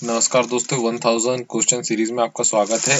नमस्कार दोस्तों, 1000 question series में आपका स्वागत है।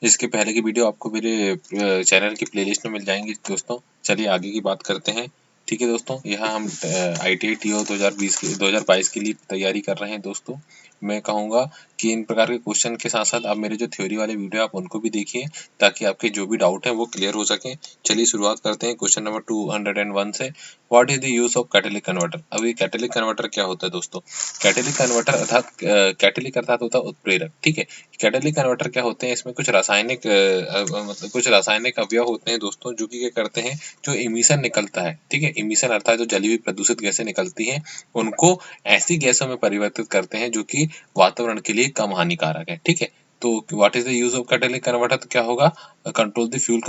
इसके पहले की वीडियो आपको मेरे चैनल की प्लेलिस्ट में मिल जाएंगी दोस्तों। चलिए आगे की बात करते हैं। ठीक है दोस्तों, यहाँ हम ITI TO 2022 के लिए तैयारी कर रहे हैं दोस्तों। मैं कहूँगा कि इन प्रकार के क्वेश्चन के साथ साथ आप मेरे जो थ्योरी वाले वीडियो आप उनको भी देखिए, ताकि आपके जो भी डाउट है वो क्लियर हो सके। चलिए शुरुआत करते हैं क्वेश्चन नंबर 201 से। What is the use of catalytic converter. अब ये कैटालिटिक कन्वर्टर क्या होता है दोस्तों? कैटालिटिक कन्वर्टर अर्थात कैटालिटिक अर्थात होता है उत्प्रेरक। ठीक है, कैटालिटिक कन्वर्टर क्या होते हैं? इसमें कुछ रासायनिक मतलब कुछ रासायनिक अवयव होते हैं दोस्तों, जो कि क्या करते हैं, जो इमिशन निकलता है, ठीक है, इमिशन अर्थात जो जली हुई प्रदूषित गैसें निकलती हैं, उनको ऐसी गैसों में परिवर्तित करते हैं जो कि वातावरण के लिए कम हानिकारक है। ठीक है, तो what is the use of catalytic converter? तो क्या होगा? Control the fuel,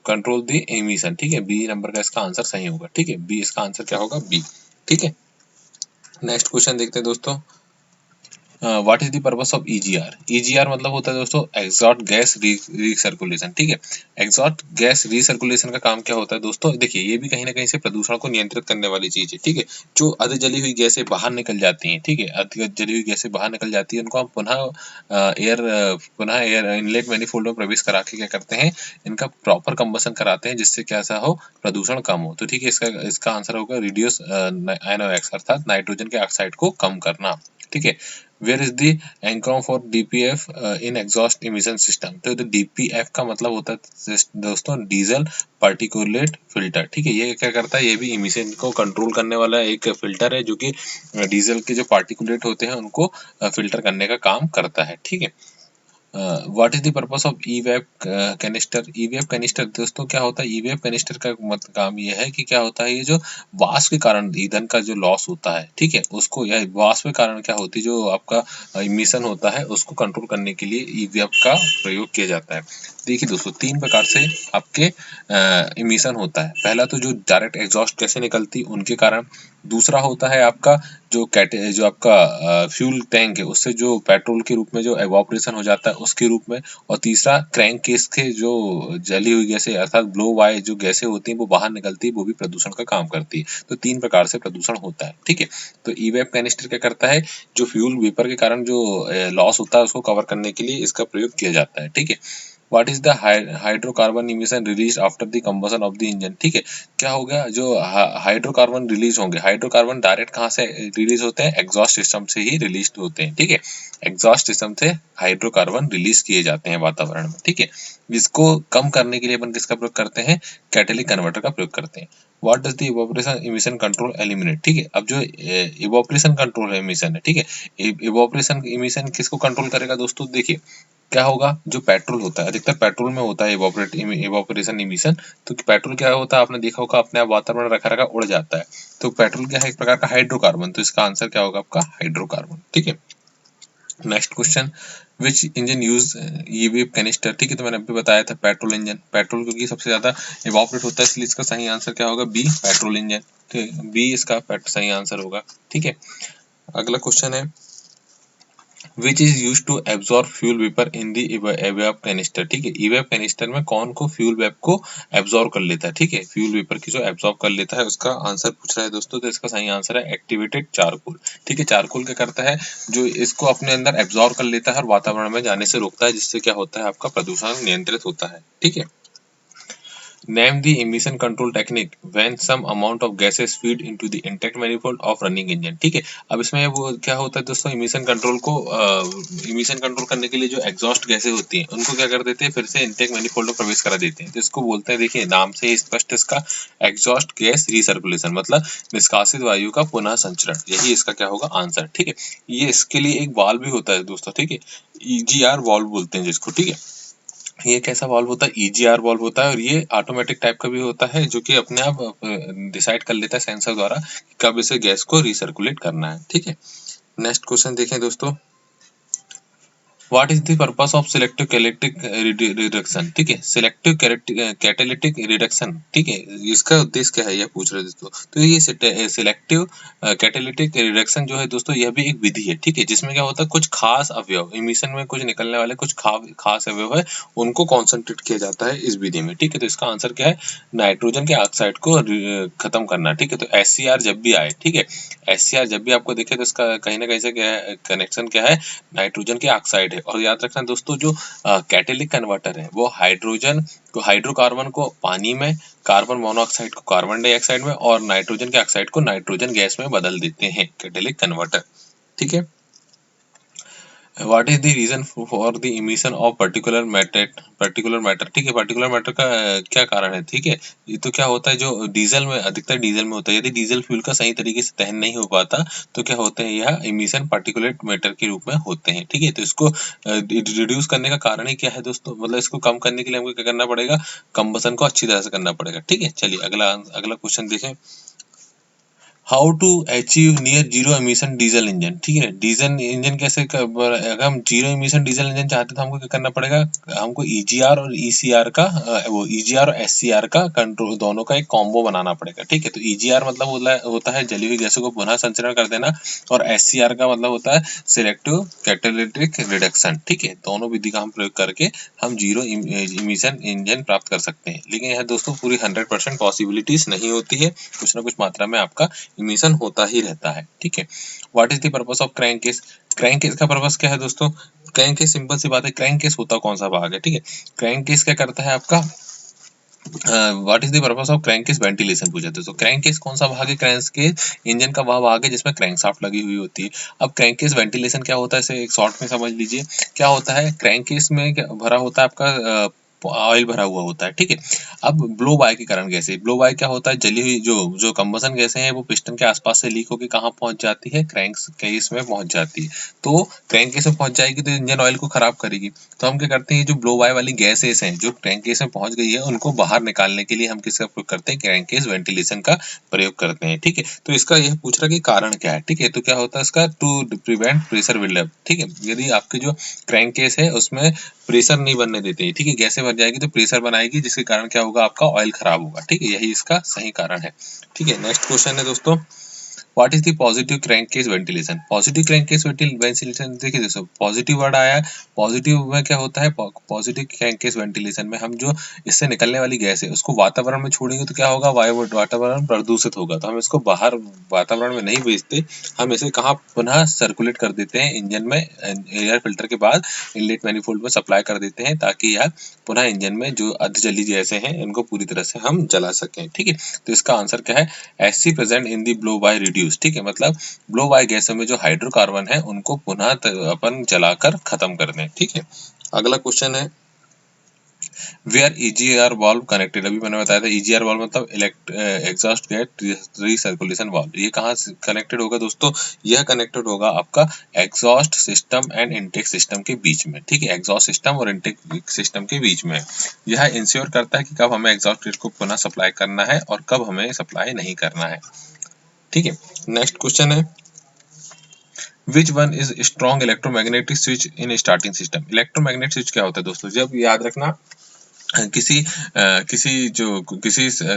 control the emission. ठीक है, बी नंबर का इसका आंसर सही होगा। ठीक है, बी इसका आंसर क्या होगा? बी। ठीक है, नेक्स्ट क्वेश्चन देखते हैं दोस्तों। What is the purpose of EGR? EGR मतलब होता है दोस्तों एग्जॉस्ट गैस रीसर्कुलेशन। ठीक है, एग्जॉस्ट गैस रीसर्कुलेशन का काम क्या होता है दोस्तों? देखिए, ये भी कहीं ना कहीं से प्रदूषण को नियंत्रित करने वाली चीज है। ठीक है, जो अधिक जली हुई गैसें बाहर निकल जाती हैं, ठीक है, अधिक जली हुई गैसें बाहर निकल जाती है, उनको हम पुनः एयर इनलेट मैनिफोल्ड में प्रवेश करा के क्या करते हैं, इनका प्रॉपर कंबसन कराते हैं, जिससे क्या ऐसा हो, प्रदूषण कम हो। तो ठीक है, इसका आंसर होगा रिड्यूस NOx अर्थात नाइट्रोजन के ऑक्साइड को कम करना। ठीक है, where is the acronym for DPF in exhaust emission system. तो DPF का मतलब होता है दोस्तों डीजल पार्टिकुलेट फिल्टर। ठीक है, ये क्या करता है? ये भी इमिशन को कंट्रोल करने वाला एक फिल्टर है, जो कि डीजल के जो पार्टिकुलेट होते हैं उनको फिल्टर करने का काम करता है। ठीक है, what is the purpose of EVAP canister? EVAP canister दोस्तों क्या होता है? ई-वेप कैनिस्टर का काम ये है कि क्या होता है, ये जो वाष्प के कारण ईंधन का जो लॉस होता है, ठीक है, उसको, या वाष्प के कारण क्या होती है, जो आपका इमिशन होता है, उसको कंट्रोल करने के लिए ई-वेप का प्रयोग किया जाता है। देखिए दोस्तों, तीन प्रकार से आपके इमिशन होता है। पहला तो जो डायरेक्ट एग्जॉस्ट गैसें निकलती उनके कारण, दूसरा होता है आपका जो आपका फ्यूल टैंक है, उससे जो पेट्रोल के रूप में जो एवापोरेशन हो जाता है उसके रूप में, और तीसरा क्रैंक केस के जो जली हुई गैसें अर्थात ब्लो वाई जो गैसें होती हैं वो बाहर निकलती है, वो भी प्रदूषण का काम करती है। तो तीन प्रकार से प्रदूषण होता है। ठीक है, तो ई-वेप कैनिस्टर क्या करता है, जो फ्यूल वेपर के कारण जो लॉस होता है उसको कवर करने के लिए इसका प्रयोग किया जाता है। ठीक है, what is the hydrocarbon emission release after the combustion of the engine? ठीक है, क्या हो गया, जो हाइड्रोकार्बन रिलीज होंगे, हाइड्रोकार्बन डायरेक्ट कहाँ से रिलीज होते हैं? एग्जॉस्ट सिस्टम से ही रिलीज होते हैं। ठीक है, एग्जॉस्ट सिस्टम से हाइड्रोकार्बन रिलीज किए जाते हैं वातावरण में। ठीक है, इसको कम करने के लिए अपन किसका प्रयोग करते हैं? कैटालिटिक कन्वर्टर का प्रयोग करते हैं। What does the evaporation emission control eliminate? ठीक है, अब जो इवोपरेशन कंट्रोल एमिशन है, ठीक है, इवोपरेशन इमिशन किसको कंट्रोल करेगा दोस्तों? देखिए, क्या होगा, जो पेट्रोल होता है, अधिकतर पेट्रोल में होता है इवोपरेशन इमिशन। तो पेट्रोल क्या होता है, आपने देखा होगा, अपने आप वातावरण रखा रखा उड़ जाता है। तो पेट्रोल क्या है? एक प्रकार का हाइड्रोकार्बन। तो इसका आंसर क्या होगा आपका? हाइड्रोकार्बन। ठीक है, नेक्स्ट क्वेश्चन, विच इंजन यूज ई-वेप कैनिस्टर? ठीक है, तो मैंने अभी बताया था पेट्रोल इंजन। पेट्रोल क्योंकि सबसे ज्यादा इवोपरेट होता है, इसलिए इसका सही आंसर क्या होगा? B, petrol engine. ठीक है, बी इसका सही आंसर होगा। ठीक है, अगला क्वेश्चन है, which is use to absorb fuel vapour in the EVAP canister? ठीक है, ईवेप कैनिस्टर में कौन को फ्यूल वेप को एब्जॉर्ब कर लेता है? ठीक है, फ्यूल वेपर की जो एब्जॉर्ब कर लेता है, उसका आंसर पूछ रहा है दोस्तों। तो इसका सही आंसर है एक्टिवेटेड चारकोल। ठीक है, चारकोल क्या करता है, जो इसको अपने अंदर एब्जॉर्ब कर लेता है और वातावरण में जाने से रोकता है, जिससे क्या होता है, आपका प्रदूषण नियंत्रित होता है। ठीक है, Name the emission control technique when some amount of gases feed into the intake manifold of running engine। ठीक है, अब इसमें वो क्या होता है दोस्तों, इमिशन कंट्रोल को इमिशन कंट्रोल करने के लिए जो एग्जॉस्ट गैसें होती हैं उनको क्या कर देते हैं, फिर से इंटेक मैनिफोल्ड में प्रवेश करा देते हैं। तो इसको बोलते हैं, देखिए नाम से ही स्पष्ट, इसका एग्जॉस्ट गैस रिसर्कुलेशन, मतलब निष्कासित वायु का पुनः संचरण, यही इसका क्या होगा? आंसर। ठीक है, ये इसके लिए एक वाल्व भी होता है दोस्तों। ठीक है, EGR वाल्व बोलते हैं जिसको। ठीक है, ये कैसा वाल्व होता है? EGR वाल्व होता है, और ये ऑटोमेटिक टाइप का भी होता है, जो कि अपने आप डिसाइड कर लेता है सेंसर द्वारा कि कब इसे गैस को रिसर्कुलेट करना है। ठीक है, नेक्स्ट क्वेश्चन देखें दोस्तों। What is the purpose of selective catalytic reduction, ठीक है, सिलेक्टिव कैटेलिटिक रिडक्शन, ठीक है, इसका उद्देश्य क्या है यह पूछ रहे दोस्तों। तो ये सिलेक्टिव कैटेलिटिक रिडक्शन जो है दोस्तों, यह भी एक विधि है, ठीक है, जिसमें क्या होता है कुछ खास अवयव इमिशन में कुछ निकलने वाले कुछ खास अवयव है उनको कॉन्सेंट्रेट किया जाता है इस विधि में, ठीक है। तो इसका आंसर क्या है, नाइट्रोजन के ऑक्साइड को खत्म करना, ठीक है। तो SCR जब भी आए, ठीक है, SCR जब भी आपको दिखे तो इसका कहीं ना कहीं से क्या है, कनेक्शन क्या है, नाइट्रोजन के ऑक्साइड है। और याद रखना दोस्तों, जो कैटेलिक कन्वर्टर है वो हाइड्रोजन को हाइड्रोकार्बन को पानी में, कार्बन मोनोऑक्साइड को कार्बन डाइऑक्साइड में और नाइट्रोजन के ऑक्साइड को नाइट्रोजन गैस में बदल देते हैं, कैटेलिक कन्वर्टर, ठीक है। What is the reason for the emission of particular matter, ठीक है, पर्टिकुलर मैटर का क्या कारण है, ठीक है। ये तो क्या होता है, जो डीजल में अधिकतर डीजल में होता है, यदि डीजल फ्यूल का सही तरीके से दहन नहीं हो पाता तो क्या होते हैं, यह इमिशन पार्टिकुलेट मैटर के रूप में होते हैं, ठीक है। तो इसको रिड्यूस करने का कारण ही क्या है दोस्तों, मतलब इसको कम करने के लिए हमको क्या करना पड़ेगा, कंबसन को अच्छी तरह से करना पड़ेगा, ठीक है। चलिए अगला क्वेश्चन देखें। How to achieve near zero emission diesel engine, ठीक है, डीजल इंजन अगर हम जीरो एमिशन डीजल इंजन चाहते हैं तो हमको क्या करना पड़ेगा, हमको EGR और ECR का वो EGR और SCR का कंट्रोल दोनों का एक कॉम्बो बनाना पड़ेगा, ठीक है। तो EGR मतलब होता है जली हुई गैसों को पुनः संचरण कर देना और SCR का मतलब होता है सिलेक्टिव कैटेलिटिक रिडक्शन, ठीक है। दोनों विधि का हम प्रयोग करके हम जीरो इमिशन इंजन प्राप्त कर सकते हैं, लेकिन यह दोस्तों पूरी 100% पॉसिबिलिटीज नहीं होती है, कुछ ना कुछ मात्रा में आपका इमिशन होता ही रहता है, ठीक है। What is the purpose of crank case, crank case का पर्पस क्या है दोस्तों, क्रैंक केस सिंपल सी बात है, क्रैंक केस होता कौन सा भाग है, ठीक है। क्रैंक केस क्या करता है आपका, what is the purpose of crank case ventilation पूछा था। तो क्रैंक केस कौन सा भाग है, क्रैंक केस इंजन का वह भाग है जिसमें क्रैंक शाफ्ट लगी हुई होती है। अब क्रैंक केस वेंटिलेशन क्या होता है, इसे एक शॉर्ट में समझ लीजिए। क्या होता है, क्रैंक केस में भरा होता है आपका ऑयल भरा हुआ होता है, ठीक है। अब ब्लो बाय के कारण गैसें, ब्लो बाय क्या होता है, जली हुई जो जो कंबसन गैसें हैं वो पिस्टन के आसपास से लीक होकर कहाँ पहुंच जाती है, क्रैंक केस में पहुंच जाती है। तो क्रैंक केस में पहुंच जाएगी तो इंजन ऑयल को खराब करेगी। तो हम क्या करते हैं, जो ब्लो बाय वाली गैसेस हैं जो क्रैंक केस में पहुंच गई है उनको बाहर निकालने के लिए हम किसका प्रयोग करते हैं, क्रैंक केस वेंटिलेशन का प्रयोग करते हैं, ठीक है। तो इसका यह पूछ रहा है कि कारण क्या है, ठीक है। तो क्या होता है इसका, टू प्रिवेंट प्रेशर बिल्डअप, ठीक है। यदि आपके जो क्रैंक केस है उसमें प्रेशर नहीं बनने देते, ठीक है, गैसें भर जाएगी तो प्रेशर बनाएगी जिसके कारण क्या होगा, आपका ऑयल खराब होगा, ठीक है, यही इसका सही कारण है, ठीक है। नेक्स्ट क्वेश्चन है दोस्तों, what is the positive crankcase ventilation, positive crankcase ventilation देखिए दोस्तों, पॉजिटिव वर्ड आया है, पॉजिटिव में क्या होता है, पॉजिटिव क्रैंककेस वेंटिलेशन में हम जो इससे निकलने वाली गैस है उसको वातावरण में छोड़ेंगे तो क्या होगा, वातावरण प्रदूषित होगा, तो हम इसको बाहर वातावरण में नहीं भेजते, हम इसे कहाँ पुनः सर्कुलेट कर देते हैं, इंजन में एयर फिल्टर के बाद इनलेट मैनिफोल्ड में सप्लाई कर देते हैं ताकि यह पुनः इंजन में जो अर्ध जली गैसें हैं इनको पूरी तरह से हम जला सकें, ठीक है। तो इसका आंसर क्या है, SC present in the blow bye reduce, ठीक है, मतलब ब्लो बाय गैसों में जो हाइड्रोकार्बन है उनको पुनः अपन जलाकर खत्म कर दें, ठीक है। अगला क्वेश्चन है, वेयर EGR वाल्व कनेक्टेड, अभी मैंने बताया था EGR वाल्व मतलब एग्जॉस्ट गैस रिसर्कुलेशन वाल्व, ये कहाँ से कनेक्टेड होगा दोस्तों, यह कनेक्टेड होगा आपका exhaust system and intake system के बीच में, ठीक है, एग्जॉस्ट सिस्टम और इनटेक सिस्टम के बीच में। यह इंश्योर करता है कि कब हमें एग्जॉस्ट गैस को पुनः सप्लाई करना है और कब हमें सप्लाई नहीं करना है, ठीक है। नेक्स्ट क्वेश्चन है, which one is strong electromagnetic switch in starting system, electromagnetic switch क्या होता है दोस्तों, जब याद रखना किसी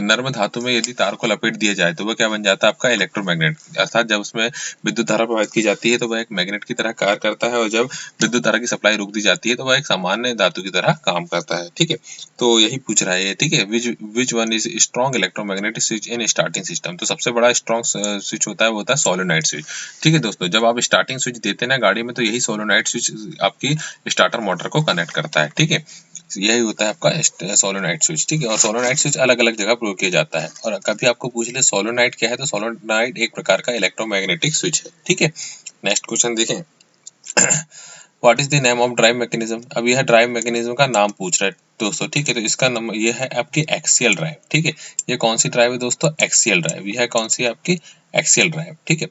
नर्म धातु में यदि तार को लपेट दिया जाए तो वह क्या बन जाता है, आपका इलेक्ट्रोमैग्नेट, अर्थात जब उसमें विद्युत धारा प्रवाहित की जाती है तो वह एक मैग्नेट की तरह कार्य करता है और जब विद्युत धारा की सप्लाई रोक दी जाती है तो वह एक सामान्य धातु की तरह काम करता है, ठीक है। तो यही पूछ रहा है, ठीक है, which one is strong electromagnetic switch in starting system, तो सबसे बड़ा स्ट्रॉन्ग स्विच होता है वो होता है सोलेनोइड स्विच, ठीक है दोस्तों। जब आप स्टार्टिंग स्विच देते हैं ना गाड़ी में तो यही सोलेनोइड स्विच आपकी स्टार्टर मोटर को कनेक्ट करता है, ठीक है, यही होता है आपका सोलेनोइड स्विच, ठीक है। और सोलेनोइड स्विच अलग अलग जगह प्रयोग किया जाता है, और कभी आपको पूछ ले सोलेनोइड क्या है तो सोलेनोइड एक प्रकार का इलेक्ट्रोमैग्नेटिक स्विच है, ठीक है। नेक्स्ट क्वेश्चन देखें, what is the name of drive mechanism, अब यह ड्राइव मैकेनिज्म का नाम पूछ रहा है दोस्तों, ठीक है। तो इसका नाम यह है आपकी एक्सियल ड्राइव, ठीक है। ये कौन सी ड्राइव है दोस्तों, एक्सियल ड्राइव, यह कौन सी है आपकी एक्सियल ड्राइव, ठीक है।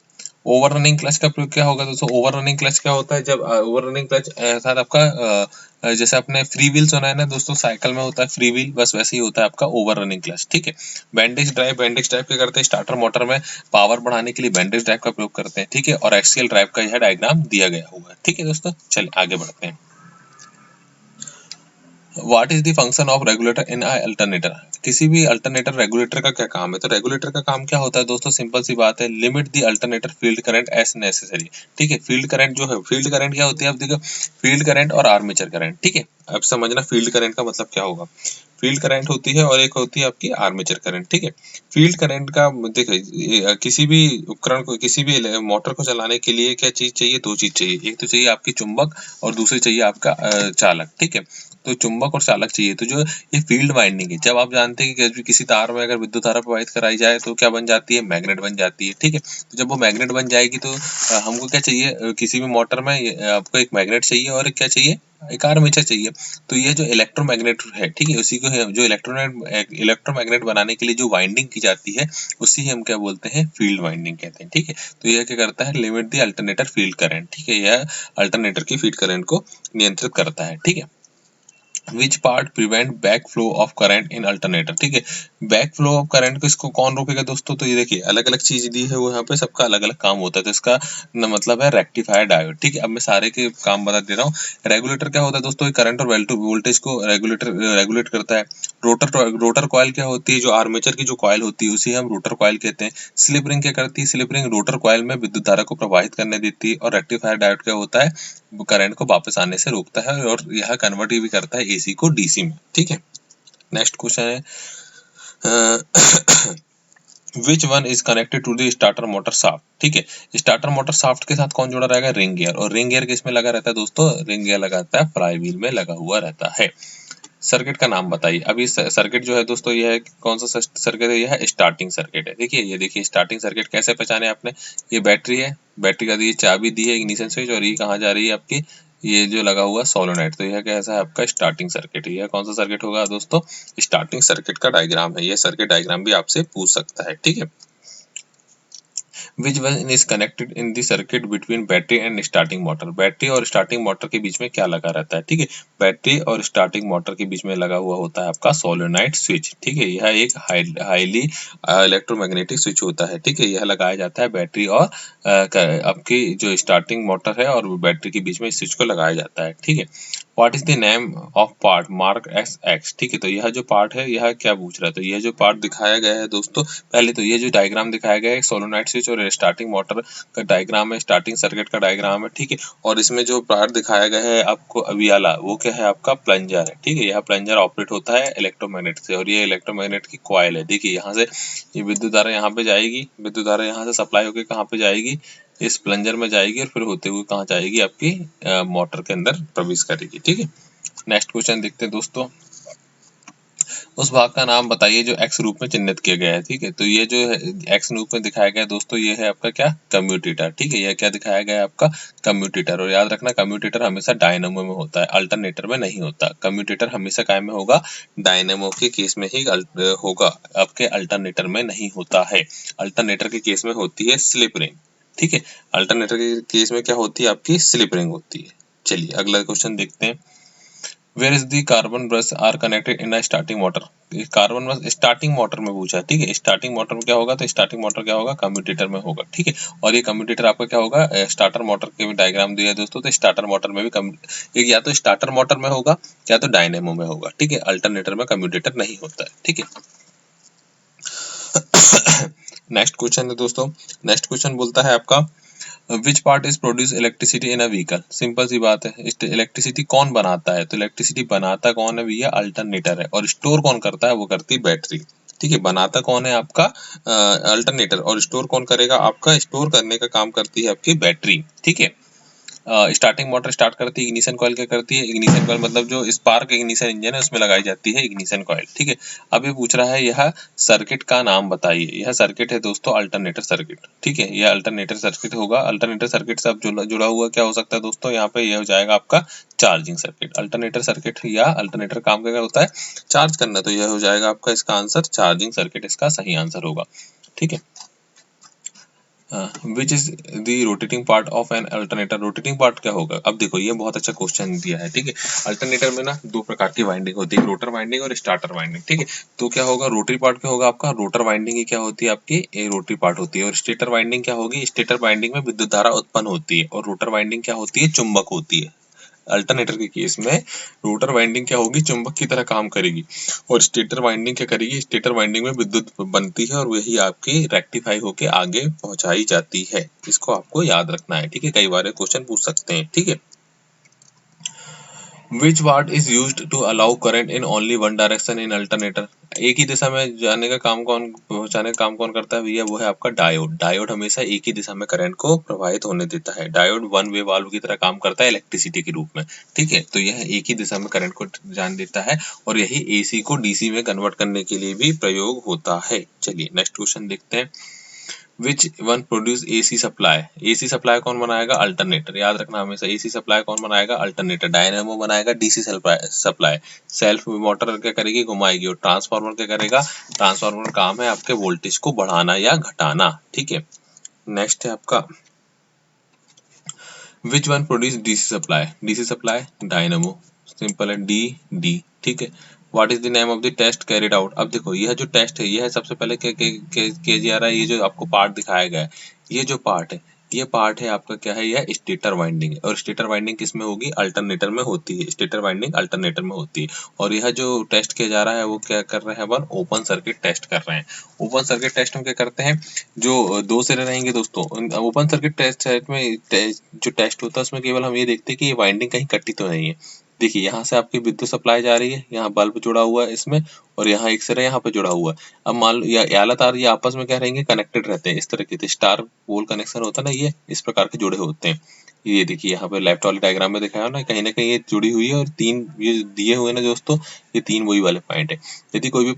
ओवर रनिंग क्लच का प्रयोग क्या होगा दोस्तों? ओवर रनिंग क्लच क्या होता है? जब ओवर रनिंग क्लच अर्थात आपका जैसे आपने फ्री व्हील सुना है ना दोस्तों, साइकिल में होता है फ्री व्हील, बस वैसे ही होता है आपका ओवर रनिंग क्लच। ठीक है। बैंडेज ड्राइव क्या करते हैं? स्टार्टर मोटर में पावर बढ़ाने के लिए बैंडेज ड्राइव का प्रयोग करते हैं। ठीक है। और एक्सियल ड्राइव का यह डायग्राम दिया गया हुआ है। ठीक है दोस्तों, चलिए आगे बढ़ते हैं। What is the function of regulator in alternator? किसी भी अल्टरनेटर रेगुलेटर का क्या काम है? तो रेगुलेटर का काम क्या होता है दोस्तों? सिंपल सी बात है, limit the alternator field current as necessary. ठीक है। फील्ड करंट जो है, फील्ड करंट क्या होती है? अब देखो, फील्ड करंट और आर्मेचर करंट। ठीक है। अब समझना फील्ड करंट का मतलब क्या होगा। फील्ड करंट होती है और एक होती है आपकी आर्मेचर करंट। ठीक है। फील्ड करंट का देखिए, किसी भी उपकरण को, किसी भी मोटर को चलाने के लिए क्या चीज चाहिए? दो चीज चाहिए। एक तो चाहिए आपकी चुंबक और दूसरी चाहिए आपका चालक। ठीक है। तो चुंबक और चालक चाहिए। तो जो ये फील्ड वाइंडिंग है, जब आप जानते हैं कि किसी तार में अगर विद्युत धारा प्रवाहित कराई जाए तो क्या बन जाती है? मैग्नेट बन जाती है। ठीक है। तो जब वो मैग्नेट बन जाएगी तो हमको क्या चाहिए? किसी भी मोटर में आपको एक मैग्नेट चाहिए और एक क्या चाहिए? एक आर्मेचर चाहिए। तो ये जो इलेक्ट्रोमैग्नेट है, ठीक है, उसी को जो इलेक्ट्रोमैग्नेट बनाने के लिए जो वाइंडिंग की जाती है, उसी हम क्या बोलते हैं? फील्ड वाइंडिंग कहते हैं। ठीक है। तो यह क्या करता है? Limit the alternator field current. ठीक है। यह अल्टरनेटर की फील्ड करंट को नियंत्रित करता है। ठीक है। Which part prevent back flow of current in alternator? ठीक है। बैक फ्लो ऑफ करंट को इसको कौन रोकेगा दोस्तों? तो ये देखिए, अलग अलग चीज दी है वो, यहाँ पे सबका अलग अलग काम होता है। तो इसका मतलब है रेक्टिफायर डायोड। ठीक है। अब मैं सारे के काम बता दे रहा हूँ। रेगुलेटर क्या होता है दोस्तों? करंट और वोल्टेज को रेगुलेट करता है। रोटर कॉइल क्या होती है? जो आर्मेचर की जो कॉइल होती है उसी हम रोटर कॉइल कहते हैं। स्लिप रिंग क्या करती है? स्लिप रिंग रोटर कॉइल में विद्युत धारा को प्रवाहित करने देती है। और रेक्टिफायर डायोड क्या होता है? करंट को वापस आने से रोकता है और यह कन्वर्ट भी करता है एसी को डीसी में। ठीक है। नेक्स्ट क्वेश्चन है, which one is connected to the starter motor shaft? ठीक है। स्टार्टर मोटर शाफ्ट के साथ कौन जुड़ा रहेगा? Ring gear. और रिंग गियर किसमें लगा रहता है दोस्तों? रिंग गियर लगा रहता है फ्लाई व्हील में लगा हुआ रहता है। सर्किट का नाम बताइए। अभी सर्किट जो है दोस्तों, यह है कौन सा सर्किट है? यह है स्टार्टिंग सर्किट है। देखिए, ये देखिए स्टार्टिंग सर्किट कैसे पहचाने आपने? ये बैटरी है, बैटरी का दी चाबी दी है इग्निशन स्विच, और ये कहाँ जा रही है आपकी? ये जो लगा हुआ सोलोनाइट। तो यह कैसा है आपका? Starting circuit. यह कौन सा सर्किट होगा दोस्तों? स्टार्टिंग सर्किट का डायग्राम है। यह सर्किट डायग्राम भी आपसे पूछ सकता है। ठीक है। Which one is connected in the circuit between battery and starting motor? Battery और स्टार्टिंग मोटर के बीच में क्या लगा रहता है? ठीक है। बैटरी और स्टार्टिंग मोटर के बीच में लगा हुआ होता है आपका सोलेनोइड स्विच। ठीक है। यह एक हाईली इलेक्ट्रोमैग्नेटिक स्विच होता है। ठीक है। यह लगाया जाता है बैटरी और आपकी जो स्टार्टिंग मोटर है और बैटरी के बीच में इस स्विच को लगाया जाता है। ठीक है। What is the name of part mark S x? ठीक है। तो यह जो पार्ट है, यह क्या पूछ रहा है? तो यह जो पार्ट दिखाया गया है दोस्तों, पहले तो ये जो डायग्राम दिखाया गया है सोलोनाइड स्विच और स्टार्टिंग मोटर का डायग्राम है, स्टार्टिंग सर्किट का डायग्राम है। ठीक है। और इसमें जो पार्ट दिखाया गया है आपको अभी वाला, वो क्या है? आपका प्लंजर है। ठीक है। यह प्लंजर ऑपरेट होता है इलेक्ट्रोमैग्नेट से, और ये इलेक्ट्रोमैग्नेट की कॉइल है। देखिए, यहाँ से ये विद्युत धारा यहाँ पे जाएगी, विद्युत धारा यहाँ से सप्लाई होकर कहाँ पे जाएगी? इस प्लंजर में जाएगी, और फिर होते हुए कहाँ जाएगी? आपकी मोटर के अंदर प्रवेश करेगी। ठीक है। नेक्स्ट क्वेश्चन देखते हैं दोस्तों। उस भाग का नाम बताइए जो एक्स रूप में चिन्हित किया गया है। ठीक है। तो ये जो है एक्स रूप में दिखाया गया है दोस्तों, ये है आपका क्या? कम्यूटेटर। ठीक है। यह क्या दिखाया गया है? आपका कम्यूटेटर। और याद रखना, कम्यूटेटर हमेशा डायनेमो में होता है, अल्टरनेटर में नहीं होता। कम्यूटेटर हमेशा काय में होगा? डायनेमो के केस में ही होगा, आपके अल्टरनेटर में नहीं होता है। अल्टरनेटर के केस में होती है स्लिप रिंग। ठीक है। अल्टरनेटर के केस में क्या होती है? आपकी स्लिप रिंग होती है। चलिए अगला क्वेश्चन देखते हैं। Where is the carbon brush are connected in a starting motor? Carbon brush starting motor में पूछा है। ठीक है। स्टार्टिंग मोटर में क्या होगा? तो स्टार्टिंग मोटर क्या होगा? कम्यूटेटर में होगा। ठीक है। और ये कम्यूटेटर आपका क्या होगा? स्टार्टर मोटर के भी डायग्राम दिया है दोस्तों। तो स्टार्टर मोटर में भी या तो स्टार्टर मोटर में होगा या तो डायनेमो में होगा। ठीक है। अल्टरनेटर में कम्यूटेटर नहीं होता है। ठीक है। नेक्स्ट क्वेश्चन है दोस्तों। नेक्स्ट क्वेश्चन बोलता है आपका, which part is produce electricity in a vehicle? Simple सी बात है, इलेक्ट्रिसिटी कौन बनाता है? तो इलेक्ट्रिसिटी बनाता कौन है भैया? अल्टरनेटर है। और स्टोर कौन करता है? वो करती है बैटरी। ठीक है। बनाता कौन है? आपका अल्टरनेटर। और स्टोर कौन करेगा? आपका स्टोर करने का काम करती है आपकी बैटरी। ठीक है। स्टार्टिंग मोटर स्टार्ट करती है, इग्निशन कॉइल क्या करती है? इग्निशन कॉइल मतलब जो स्पार्क इग्निशन इंजन है उसमें लगाई जाती है इग्निशन कॉइल। ठीक है। अब ये पूछ रहा है, यह सर्किट का नाम बताइए। यह सर्किट है दोस्तों अल्टरनेटर सर्किट। ठीक है। यह अल्टरनेटर सर्किट होगा। अल्टरनेटर सर्किट से अब जुड़ा हुआ क्या हो सकता है दोस्तों? यहाँ पे यह हो जाएगा आपका चार्जिंग सर्किट। अल्टरनेटर सर्किट या अल्टरनेटर काम क्या होता है? चार्ज करना। तो यह हो जाएगा आपका इसका आंसर चार्जिंग सर्किट, इसका सही आंसर होगा। ठीक है। Which is the rotating part of an alternator. Rotating part क्या होगा? अब देखो ये बहुत अच्छा क्वेश्चन दिया है, ठीक है। अल्टरनेटर में ना दो प्रकार की वाइंडिंग होती है, रोटर वाइंडिंग और स्टार्टर वाइंडिंग, ठीक है। तो क्या होगा, रोटरी पार्ट क्या होगा आपका? रोटर वाइंडिंग ही क्या होती है आपकी? ए रोटरी पार्ट होती है। और स्टेटर वाइंडिंग क्या होगी? स्टेटर वाइंडिंग में विद्युत धारा उत्पन्न होती है। और रोटर वाइंडिंग क्या होती है? चुंबक होती है। अल्टरनेटर के केस में रोटर वाइंडिंग क्या होगी? चुंबक की तरह काम करेगी। और स्टेटर वाइंडिंग क्या करेगी? स्टेटर वाइंडिंग में विद्युत बनती है और वही आपकी रेक्टिफाई होके आगे पहुंचाई जाती है। इसको आपको याद रखना है, ठीक है। कई बार क्वेश्चन पूछ सकते हैं, ठीक है। Which word is used to allow current in only one direction in alternator? एक ही दिशा में जाने का काम कौन, पहुंचाने का काम कौन करता है भैया? वो है आपका डायोड। डायोड हमेशा एक ही दिशा में करंट को प्रवाहित होने देता है। डायोड वन वे वाल्व की तरह काम करता है इलेक्ट्रिसिटी के रूप में, ठीक है। तो यह एक ही दिशा में करंट को जान देता है और यही एसी को डीसी में कन्वर्ट करने के लिए भी प्रयोग होता है। चलिए नेक्स्ट क्वेश्चन देखते हैं। विच one produce AC supply? AC supply कौन बनाएगा? अल्टरनेटर। याद रखना हमेशा, एसी सप्लाई कौन बनाएगा? अल्टरनेटर। डायनेमो बनाएगा डीसी सप्लाई। सेल्फ मोटर क्या करेगी? घुमाएगी। और ट्रांसफार्मर क्या करेगा? ट्रांसफार्मर काम है आपके वोल्टेज को बढ़ाना या घटाना, ठीक है। नेक्स्ट है आपका which one produce DC supply? DC supply dynamo, simple है, डी डी, ठीक है। What is the name of the test carried out? अब देखो यह जो टेस्ट है, यह सबसे पहले किया जा रहा है। ये जो आपको पार्ट दिखाया गया है, ये जो पार्ट है, ये पार्ट है आपका क्या है? यह स्टेटर वाइंडिंग है। और स्टेटर वाइंडिंग किस में होगी? अल्टरनेटर में होती है। स्टेटर वाइंडिंग अल्टरनेटर में होती है। और यह जो टेस्ट किया जा रहा है वो क्या कर रहे हैं? अपन ओपन सर्किट टेस्ट कर रहे हैं। ओपन सर्किट टेस्ट में क्या करते हैं? जो दो सिरे रहेंगे दोस्तों, ओपन सर्किट टेस्ट में जो टेस्ट होता है उसमें केवल हम ये देखते हैं कि ये वाइंडिंग कहीं कटी तो नहीं है। देखिए यहाँ से आपकी विद्युत सप्लाई जा रही है, यहाँ बल्ब जुड़ा हुआ है इसमें, और यहाँ एक सिरा यहाँ पे जुड़ा हुआ है। अब मान लो ये आला तार, ये आपस में क्या रहेंगे? कनेक्टेड रहते हैं इस तरह के। स्टार पोल कनेक्शन होता है ना, ये इस प्रकार के जुड़े होते हैं। ये देखिए यहाँ पे लेफ्ट वाले डायग्राम में दिखाया ना कहीं ये जुड़ी हुई है। और तीन ये दिए हुए ना दोस्तों, ये तीन वही वाले पॉइंट है। यदि कोई भी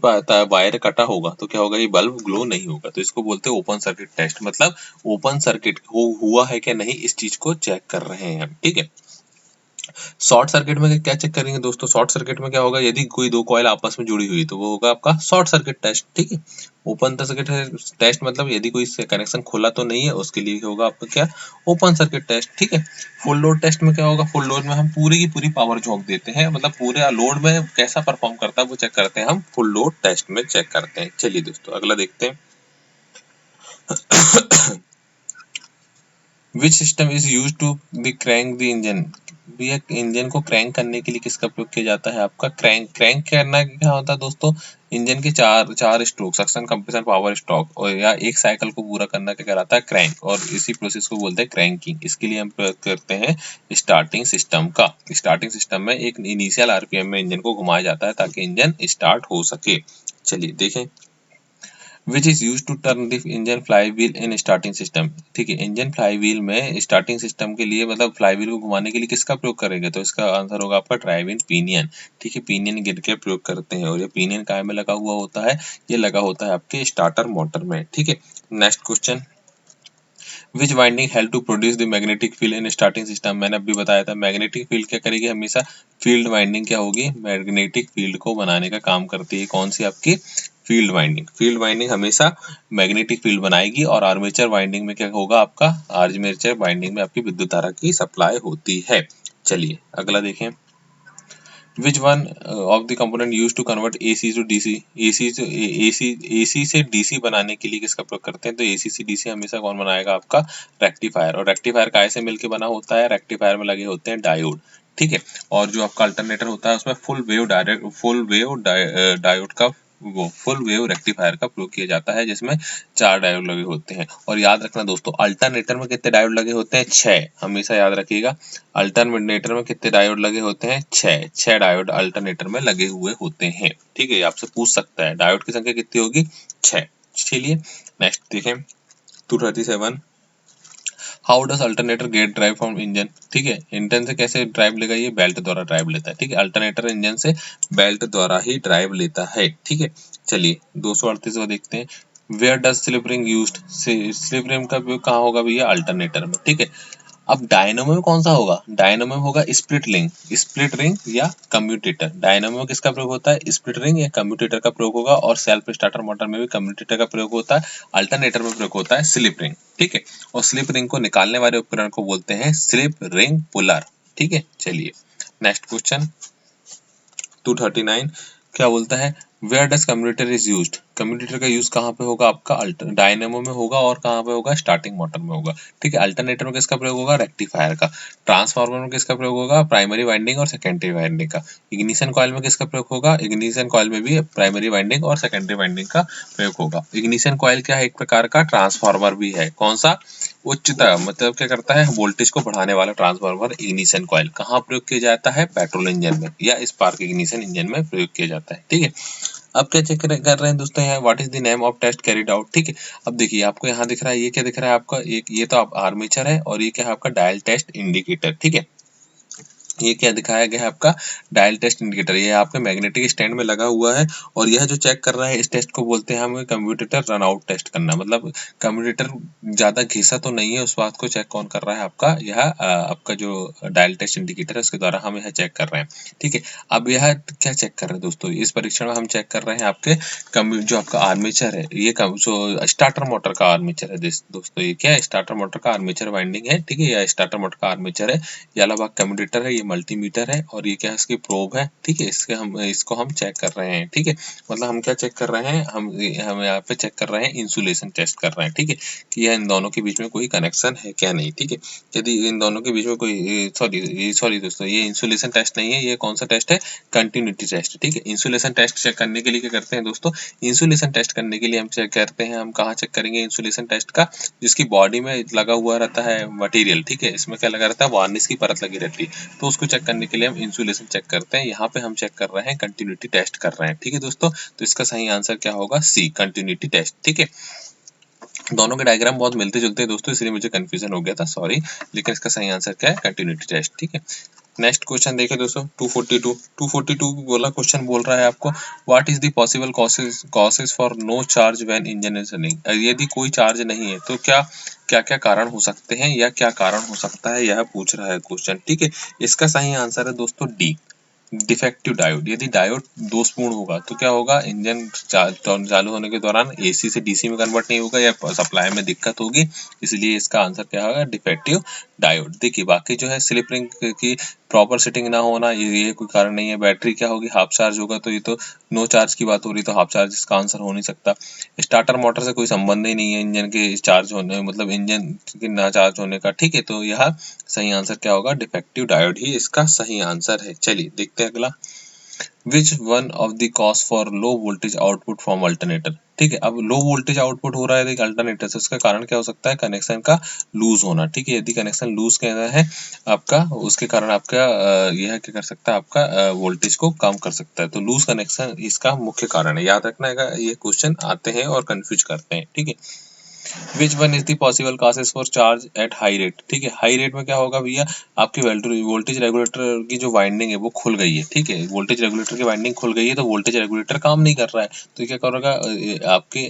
वायर कटा होगा तो क्या होगा? ये बल्ब ग्लो नहीं होगा। तो इसको बोलते हैं ओपन सर्किट टेस्ट। मतलब ओपन सर्किट हुआ है क्या नहीं, इस चीज को चेक कर रहे हैं हम, ठीक है। शॉर्ट सर्किट में क्या चेक करेंगे दोस्तों? शॉर्ट सर्किट में क्या होगा? यदि कोई दो कॉइल आपस में जुड़ी हुई तो वो होगा आपका शॉर्ट सर्किट टेस्ट, ठीक है। ओपन सर्किट टेस्ट मतलब यदि कोई कनेक्शन खुला तो नहीं है, उसके लिए होगा आपका क्या? ओपन सर्किट टेस्ट, ठीक है। फुल लोड टेस्ट में क्या होगा? फुल लोड में हम पूरी की पूरी पावर झोंक देते हैं, मतलब पूरे लोड में कैसा परफॉर्म करता है वो चेक करते हैं हम, फुल लोड टेस्ट में चेक करते हैं। चलिए दोस्तों अगला देखते हैं। Which system is use to the crank the engine? भैया इंजन को क्रैंक करने के लिए किसका प्रयोग किया जाता है? आपका क्रैंक। क्रैंक करना क्या होता है दोस्तों? इंजन के चार stroke, suction, compression, power stroke, और या एक साइकिल को पूरा करना क्या कहलाता है? क्रैंक। और इसी प्रोसेस को बोलते हैं क्रैंकिंग। इसके लिए हम प्रयोग करते हैं स्टार्टिंग सिस्टम का। स्टार्टिंग सिस्टम में एक इनिशियल आरपीएम में इंजन को घुमाया जाता है ताकि इंजन स्टार्ट हो सके। चलिए देखें। Which is use to turn the engine flywheel in starting system? ठीक है, इंजन फ्लाई व्हील में स्टार्टिंग सिस्टम के लिए, मतलब फ्लाई व्हील को घुमाने के लिए किसका प्रयोग करेंगे? तो इसका आंसर होगा आपका ड्राइव इन पिनियन, ठीक है। पिनियन गियर के प्रयोग करते हैं। और ये पिनियन काय में लगा हुआ होता है? ये लगा होता है आपके स्टार्टर मोटर में, ठीक है। Next question. Which winding help to produce the magnetic field in starting system? मैंने अभी बताया था मैग्नेटिक फील्ड क्या करेगी हमेशा? फील्ड वाइंडिंग क्या होगी? मैग्नेटिक फील्ड को बनाने का काम करती है। कौन सी आपकी? Field winding. फील्ड वाइंडिंग हमेशा मैग्नेटिक फील्ड बनाएगी। और आर्मेचर वाइंडिंग में क्या होगा आपका? आर्मेचर वाइंडिंग में आपकी विद्युत धारा की सप्लाई होती है। चलिए अगला देखें। Which one of the component used to convert AC to DC? AC से DC बनाने के लिए किसका प्रयोग करते हैं? तो AC से DC हमेशा कौन बनाएगा? आपका रेक्टिफायर। और रेक्टिफायर काय से मिलके बना होता है? रेक्टिफायर में लगे होते हैं डायोड, ठीक है। और जो आपका अल्टरनेटर होता है उसमें फुल वेव डायोड का, वो फुल वेव रेक्टिफायर का प्रयोग किया जाता है, जिसमें 4 डायोड लगे होते हैं। और याद रखना दोस्तों, अल्टरनेटर में कितने डायोड लगे होते हैं? 6। हमेशा याद रखिएगा, अल्टरनेटर में कितने डायोड लगे होते हैं? 6 डायोड अल्टरनेटर में लगे हुए होते हैं, ठीक है। आपसे पूछ सकता है डायोड की संख्या कितनी होगी? 6। चलिए नेक्स्ट देखें। 237। How does alternator get drive from engine? ठीक है, इंजन से कैसे ड्राइव लेगा? ये बेल्ट द्वारा ड्राइव लेता है, ठीक है। अल्टरनेटर इंजन से बेल्ट द्वारा ही ड्राइव लेता है, ठीक है। चलिए 238 देखते हैं। Where does slip ring used? Slip ring का उपयोग कहाँ होगा भैया? अल्टरनेटर में, ठीक है। अब डायनेमो में कौन सा होगा, डायनेमो में होगा स्प्लिट रिंग या कम्यूटेटर। डायनेमो में किसका प्रयोग होता है, स्प्लिट रिंग या कम्यूटेटर का प्रयोग होगा, और सेल्फ स्टार्टर मोटर में भी कम्यूटेटर का प्रयोग होता है। अल्टरनेटर में प्रयोग होता है स्लिप रिंग, ठीक है। और स्लिप रिंग को निकालने वाले उपकरण को बोलते हैं स्लिप रिंग पुलर, ठीक है। चलिए नेक्स्ट क्वेश्चन 239 क्या बोलता है, where does commutator is used. Commutator का यूज कहाँ पे होगा, आपका डायनेमो में होगा, और कहाँ पे होगा, स्टार्टिंग मोटर में होगा, ठीक है। अल्टरनेटर में किसका प्रयोग होगा, रेक्टिफायर का। ट्रांसफार्मर में किसका प्रयोग होगा, प्राइमरी वाइंडिंग और सेकेंडरी वाइंडिंग का। इग्निशन कॉइल में किसका प्रयोग होगा, इग्निशन कॉइल में भी प्राइमरी वाइंडिंग और सेकेंडरी वाइंडिंग का प्रयोग होगा। इग्निशन कॉइल क्या है, एक प्रकार का ट्रांसफार्मर भी है, कौन सा, उच्चता मतलब क्या करता है, वोल्टेज को बढ़ाने वाला ट्रांसफार्मर इग्निशन कॉइल। कहाँ प्रयोग किया जाता है, पेट्रोल इंजन में या स्पार्क इग्निशन इंजन में प्रयोग किया जाता है, ठीक है। अब क्या चेक कर रहे हैं दोस्तों, यहाँ what is the name of test carried out, ठीक है। अब देखिए आपको यहाँ दिख रहा है, ये क्या दिख रहा है आपका, एक ये तो आप आर्मेचर है, और ये क्या है आपका डायल टेस्ट इंडिकेटर, ठीक है। ये क्या दिखाया गया है आपका, डायल टेस्ट इंडिकेटर। ये आपके मैग्नेटिक स्टैंड में लगा हुआ है, और यह जो चेक कर रहा है इस टेस्ट को बोलते हैं हमें कम्यूटेटर रन आउट टेस्ट करना। मतलब कम्यूटेटर ज्यादा घिसा तो नहीं है, उस बात को चेक कौन कर रहा है, आपका यह आपका जो डायल टेस्ट इंडिकेटर है उसके द्वारा हम यह चेक कर रहे हैं, ठीक है। अब यह क्या चेक कर रहे हैं दोस्तों, इस परीक्षण में हम चेक कर रहे हैं आपके जो आपका आर्मेचर है, ये जो स्टार्टर मोटर का आर्मेचर है दोस्तों, ये क्या है, स्टार्टर मोटर का आर्मेचर वाइंडिंग है, ठीक है। यह स्टार्टर मोटर का आर्मेचर है, ये वाला भाग कम्यूटेटर है, ये मल्टीमीटर है, और ये क्या है, इसकी प्रोब है, ठीक है। इसको हम चेक कर रहे हैं, ठीक है। मतलब हम क्या चेक कर रहे हैं, हम यहाँ पे चेक कर रहे हैं, इंसुलेशन टेस्ट कर रहे हैं, ठीक है, कि यह इन दोनों के बीच में कोई कनेक्शन है क्या नहीं, ठीक है। यदि इन दोनों के बीच में कोई सॉरी दोस्तों, ये इंसुलेशन टेस्ट नहीं है, ये कौन सा टेस्ट है, कंटिन्यूटी टेस्ट, ठीक है। इंसुलेशन टेस्ट चेक करने के लिए क्या करते हैं दोस्तों, इंसुलेशन टेस्ट करने के लिए हम चेक करते हैं, हम कहाँ चेक करेंगे इंसुलेशन टेस्ट का, जिसकी बॉडी में लगा हुआ रहता है मटेरियल, ठीक है। इसमें क्या लगा रहता है, वार्निश की परत लगी रहती है, तो उसको चेक करने के लिए हम इंसुलेशन चेक करते हैं। यहाँ पे हम चेक कर रहे हैं, कंटिन्यूटी टेस्ट कर रहे हैं, ठीक है दोस्तों। तो इसका सही आंसर क्या होगा, सी, कंटिन्यूटी टेस्ट, ठीक है। दोनों के डायग्राम बहुत मिलते जुलते हैं दोस्तों, इसलिए मुझे कंफ्यूजन हो गया था, सॉरी। लेकिन इसका सही आंसर क्या है, कंटिन्यूटी टेस्ट, ठीक है। नेक्स्ट क्वेश्चन देखें दोस्तों 242 बोला, क्वेश्चन बोल रहा है आपको, what is the possible causes for no charge when engine is running. यदि कोई चार्ज नहीं है तो क्या क्या क्या कारण हो सकते हैं, या क्या कारण हो सकता है, यह पूछ रहा है क्वेश्चन, ठीक है। इसका सही आंसर है दोस्तों डी, डिफेक्टिव डायोड। यदि डायोड दोषपूर्ण होगा तो क्या होगा, इंजन चालू होने के दौरान एसी से डीसी में कन्वर्ट नहीं होगा, या सप्लाई में दिक्कत होगी, इसलिए इसका आंसर क्या होगा, डिफेक्टिव डायोड। देखिए बाकी जो है स्लिप रिंग की प्रॉपर सेटिंग ना होना, ये कोई कारण नहीं है। बैटरी क्या होगी, हाफ चार्ज होगा, तो ये तो नो चार्ज की बात हो रही, तो हाफ चार्ज इसका आंसर हो नहीं सकता। स्टार्टर मोटर से कोई संबंध ही नहीं है इंजन के चार्ज होने, मतलब इंजन के ना चार्ज होने का, ठीक है। तो यह सही आंसर क्या होगा, डिफेक्टिव डायोड ही इसका सही आंसर है। चलिए देखते हैं अगला, which one of the cause for low voltage output from alternator, ठीक है। अब लो वोल्टेज आउटपुट हो रहा है अल्टरनेटर से, उसका कारण क्या हो सकता है, कनेक्शन का लूज होना, ठीक है। यदि कनेक्शन लूज कहना है आपका, उसके कारण आपका यह क्या कर सकता है, आपका वोल्टेज को कम कर सकता है, तो लूज कनेक्शन इसका मुख्य कारण है। याद रखना है, ये क्वेश्चन आते हैं और कंफ्यूज करते हैं, ठीक है। Which one is the possible causes for charge at high rate, ठीक है। हाई रेट में क्या होगा भैया, आपकी वोल्टेज रेगुलेटर की जो वाइंडिंग है वो खुल गई है, ठीक है। वोल्टेज रेगुलेटर की वाइंडिंग खुल गई है, तो वोल्टेज रेगुलेटर काम नहीं कर रहा है, तो क्या करेगा, आपके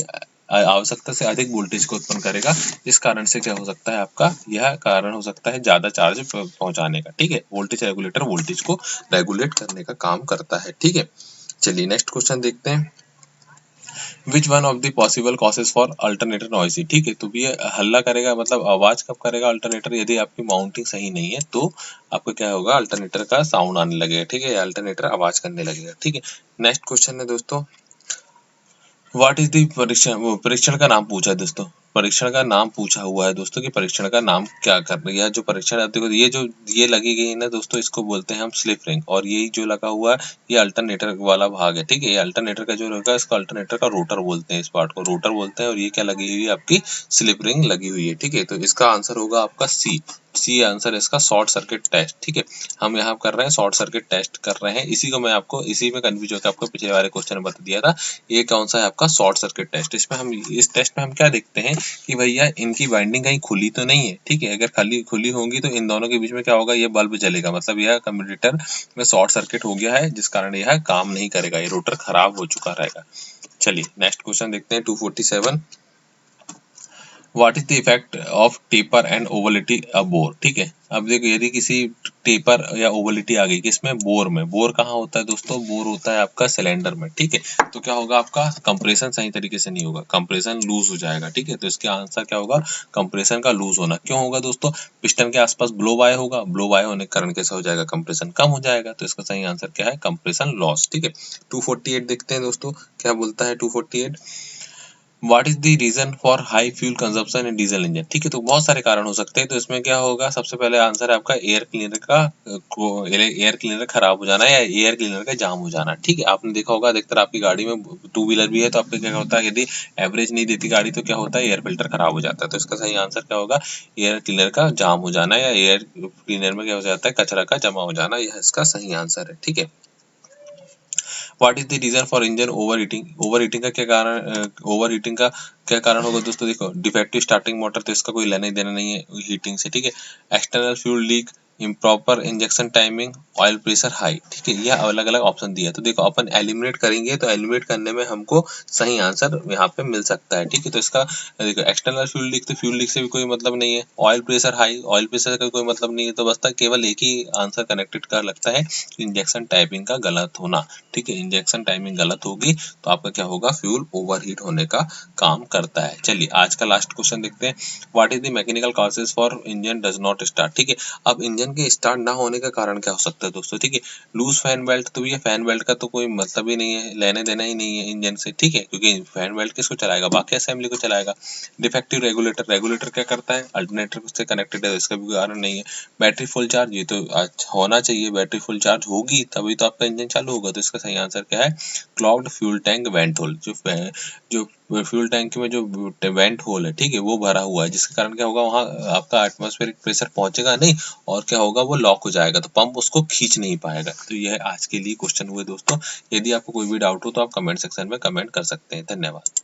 आवश्यकता से अधिक वोल्टेज को उत्पन्न करेगा। इस कारण से क्या हो सकता है, आपका यह कारण हो सकता है ज्यादा चार्ज पहुंचाने का, ठीक है। वोल्टेज रेगुलेटर वोल्टेज को रेगुलेट करने का काम करता है, ठीक है। चलिए नेक्स्ट क्वेश्चन देखते हैं, which one of the possible causes for alternator noisy, ठीक है। तो ये हल्ला करेगा, मतलब आवाज कब करेगा अल्टरनेटर, यदि आपकी माउंटिंग सही नहीं है, तो आपको क्या होगा, अल्टरनेटर का साउंड आने लगेगा, ठीक है, अल्टरनेटर आवाज करने लगेगा, ठीक है। नेक्स्ट क्वेश्चन है दोस्तों, व्हाट इज द परीक्षण का नाम पूछा है दोस्तों, परीक्षण का नाम पूछा हुआ है दोस्तों, कि परीक्षण का नाम क्या कर रही है, जो परीक्षण देखो, ये लगी गई है ना दोस्तों, इसको बोलते हैं हम स्लिप रिंग, और यही जो लगा हुआ है ये अल्टरनेटर वाला भाग है, ठीक है। ये अल्टरनेटर का जो लगा, इसको अल्टरनेटर का रोटर बोलते हैं, इस पार्ट को रोटर बोलते हैं, और ये क्या लगी हुई है, आपकी स्लिप रिंग लगी हुई है, ठीक है। तो इसका आंसर होगा आपका सी आंसर है इसका, शॉर्ट सर्किट टेस्ट, ठीक है। हम यहाँ कर रहे हैं शॉर्ट सर्किट टेस्ट कर रहे हैं, इसी को मैं आपको इसी में कंफ्यूज होकर आपको पिछले वाले क्वेश्चन में बता दिया था। ये कौन सा है आपका, शॉर्ट सर्किट टेस्ट। इसमें हम इस टेस्ट में हम क्या देखते हैं कि भैया इनकी वाइंडिंग कहीं खुली तो नहीं है, ठीक है। अगर खाली खुली होंगी तो इन दोनों के बीच में क्या होगा, ये बल्ब जलेगा, मतलब यह कम्यूटेटर में शॉर्ट सर्किट हो गया है, जिस कारण यह काम नहीं करेगा, ये रोटर खराब हो चुका रहेगा। चलिए नेक्स्ट क्वेश्चन देखते हैं 247, what is the effect of taper and ovality a bore. ठीक है, अब देखो यदि किसी टेपर या ओवलिटी आ गई किसमें, बोर में। बोर कहाँ होता है दोस्तों, बोर होता है आपका सिलेंडर में। ठीक है, तो क्या होगा, आपका कंप्रेशन सही तरीके से नहीं होगा, कंप्रेशन लूज हो जाएगा। ठीक है, तो इसका आंसर क्या होगा, कंप्रेशन का लूज होना। क्यों होगा दोस्तों, पिस्टन के आसपास ब्लो बाय होगा, ब्लो बाय होने के कारण कैसा हो जाएगा, कंप्रेशन कम हो जाएगा। तो इसका सही आंसर क्या है, कंप्रेशन लॉस। ठीक है, 248 देखते हैं दोस्तों क्या बोलता है 248। What is the reason for high fuel consumption in diesel engine. ठीक है, तो बहुत सारे कारण हो सकते हैं। तो इसमें क्या होगा, सबसे पहले आंसर है आपका एयर क्लीनर का एयर क्लीनर खराब हो जाना या एयर क्लीनर का जाम हो जाना। ठीक है, आपने देखा होगा अधिकतर आपकी गाड़ी में टू व्हीलर भी है तो आपका क्या होता है, यदि एवरेज नहीं देती गाड़ी तो क्या होता है, एयर फिल्टर खराब हो जाता है। तो इसका सही आंसर क्या होगा, एयर क्लीनर का जाम हो जाना या एयर क्लीनर में क्या हो जाता है, कचरा का जमा हो जाना, यह इसका सही आंसर है। ठीक है, what is the reason for engine overheating. Overheating का क्या कारण, ओवर हीटिंग का क्या कारण होगा दोस्तों, देखो डिफेक्टिव स्टार्टिंग मोटर, तो इसका कोई लेना देना नहीं है हीटिंग से। ठीक है, external fuel leak, improper injection timing, oil pressure high. ठीक है, यह अलग अलग ऑप्शन दिया है। तो देखो अपन एलिमिनेट करेंगे तो एलिमिनेट करने में हमको सही आंसर यहाँ पे मिल सकता है। ठीक है, तो इसका देखो एक्सटर्नल फ्यूल लीक, तो फ्यूल लीक से भी कोई मतलब नहीं है। Oil pressure high, oil pressure का कोई मतलब नहीं है। तो बस केवल एक ही आंसर कनेक्टेड कर लगता है, इंजेक्शन टाइमिंग का गलत होना। ठीक है, इंजेक्शन टाइमिंग गलत होगी तो आपका क्या होगा, फ्यूल ओवरहीट होने का काम करता है। चलिए आज का लास्ट क्वेश्चन देखते हैं, what is the mechanical causes for engine does not start. ठीक है, अब इंजन के स्टार्ट ना होने का कारण क्या हो सकता है दोस्तों। ठीक है, लूज फैन बेल्ट, तो ये फैन बेल्ट का तो कोई मतलब ही नहीं है, लेने देना ही नहीं है इंजन से। ठीक है, क्योंकि फैन बेल्ट किसको चलाएगा, बाकी असेंबली को चलाएगा। डिफेक्टिव रेगुलेटर, रेगुलेटर क्या करता है, अल्टरनेटर से कनेक्टेड है, इसका भी कारण नहीं है। बैटरी फुल चार्ज, ये तो होना चाहिए, बैटरी फुल चार्ज होगी तभी तो आपका इंजन चालू होगा। तो इसका सही आंसर क्या है, clogged fuel tank vent hole. जो फ्यूल टैंक में जो वेंट होल है, ठीक है, वो भरा हुआ है, जिसके कारण क्या होगा, वहाँ आपका एटमॉस्फेरिक प्रेशर पहुंचेगा नहीं और क्या होगा, वो लॉक हो जाएगा, तो पंप उसको खींच नहीं पाएगा। तो यह आज के लिए क्वेश्चन हुए दोस्तों। यदि आपको कोई भी डाउट हो तो आप कमेंट सेक्शन में कमेंट कर सकते हैं। धन्यवाद।